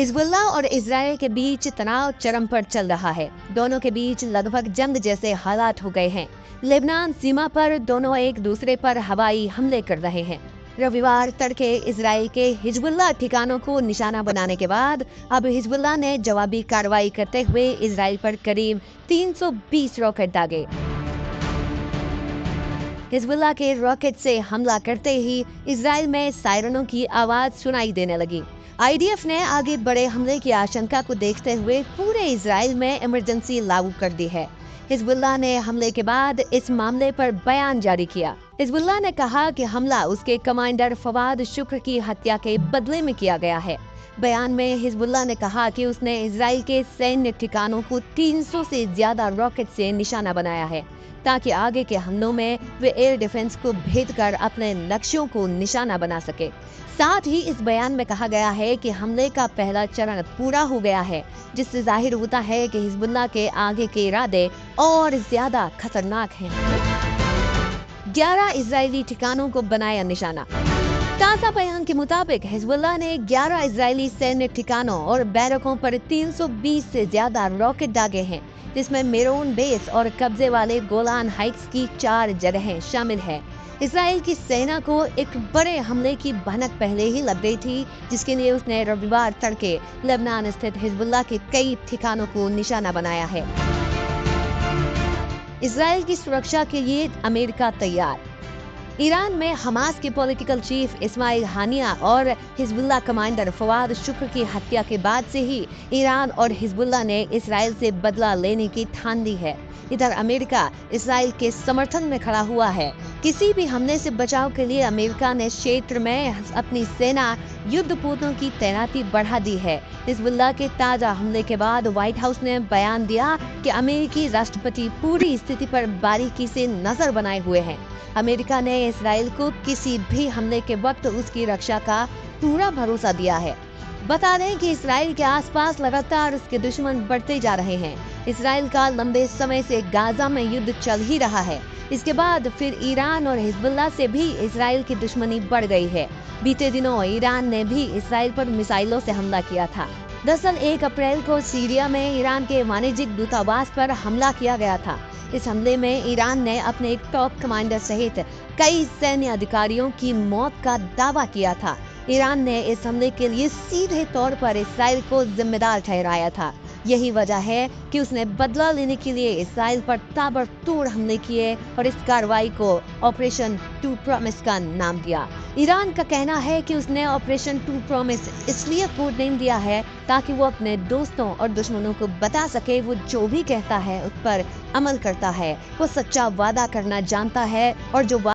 Hezbollah और Israel के बीच तनाव चरम पर चल रहा है। दोनों के बीच लगभग जंग जैसे हालात हो गए हैं। लेबनान सीमा पर दोनों एक दूसरे पर हवाई हमले कर रहे हैं। रविवार तड़के इजराइल के हिजबुल्लाह ठिकानों को निशाना बनाने के बाद अब हिजबुल्लाह ने जवाबी कार्रवाई करते हुए इजराइल पर करीब 320 रॉकेट दागे। हिजबुल्लाह के रॉकेट से हमला करते ही इजराइल में सायरनों की आवाज सुनाई देने लगी। आईडीएफ ने आगे बड़े हमले की आशंका को देखते हुए पूरे इजराइल में इमरजेंसी लागू कर दी है। हिजबुल्लाह ने हमले के बाद इस मामले पर बयान जारी किया। हिजबुल्लाह ने कहा कि हमला उसके कमांडर फवाद शुक्र की हत्या के बदले में किया गया है। बयान में हिजबुल्लाह ने कहा कि उसने इजराइल के सैन्य ठिकानों को 300 से ज्यादा रॉकेट से निशाना बनाया है ताकि आगे के हमलों में वे एयर डिफेंस को भेद कर अपने लक्ष्यों को निशाना बना सके। साथ ही इस बयान में कहा गया है कि हमले का पहला चरण पूरा हो गया है, जिससे जाहिर होता है कि हिजबुल्लाह के आगे के इरादे और ज्यादा खतरनाक हैं। 11 इजरायली ठिकानों को बनाया निशाना। ताज़ा बयान के मुताबिक हिजबुल्लाह ने 11 इजरायली सैन्य ठिकानों और बैरकों पर 320 से ज्यादा रॉकेट दागे हैं, जिसमें मेरोन बेस और कब्जे वाले गोलान हाइट्स की 4 जगहें शामिल है। इजराइल की सेना को एक बड़े हमले की भनक पहले ही लग गई थी, जिसके लिए उसने रविवार तड़के लेबनान स्थित हिजबुल्लाह के कई ठिकानों को निशाना बनाया है। इजराइल की सुरक्षा के लिए अमेरिका तैयार। ईरान में हमास के पॉलिटिकल चीफ इस्माइल हानिया और हिजबुल्लाह कमांडर फवाद शुक्र की हत्या के बाद से ही ईरान और हिजबुल्लाह ने इजराइल से बदला लेने की ठान ली है। इधर अमेरिका इजराइल के समर्थन में खड़ा हुआ है। किसी भी हमले से बचाव के लिए अमेरिका ने क्षेत्र में अपनी सेना युद्धपोतों की तैनाती बढ़ा दी है। हिजबुल्लाह के ताजा हमले के बाद व्हाइट हाउस ने बयान दिया कि अमेरिकी राष्ट्रपति पूरी स्थिति पर बारीकी से नजर बनाए हुए हैं। अमेरिका ने इजराइल को किसी भी हमले के वक्त उसकी रक्षा का पूरा भरोसा दिया है। बता दें कि इजराइल के आसपास लगातार उसके दुश्मन बढ़ते जा रहे हैं। इजराइल का लंबे समय से गाजा में युद्ध चल ही रहा है। इसके बाद फिर ईरान और हिजबुल्लाह से भी इजराइल की दुश्मनी बढ़ गई है। बीते दिनों ईरान ने भी इजराइल पर मिसाइलों से हमला किया था। दरअसल 1 अप्रैल को सीरिया में ईरान के वाणिज्यिक दूतावास पर हमला किया गया था। इस हमले में ईरान ने अपने एक टॉप कमांडर सहित कई सैन्य अधिकारियों की मौत का दावा किया था। ईरान ने इस हमले के लिए सीधे तौर पर इजराइल को जिम्मेदार ठहराया था। यही वजह है कि उसने बदला लेने के लिए इजराइल पर ताबड़तोड़ हमले किए और इस कार्रवाई को ऑपरेशन टू प्रॉमिस का नाम दिया। ईरान का कहना है कि उसने ऑपरेशन टू प्रॉमिस इसलिए कोड नेम दिया है ताकि वो अपने दोस्तों और दुश्मनों को बता सके वो जो भी कहता है उस पर अमल करता है। वो सच्चा वादा करना जानता है और जो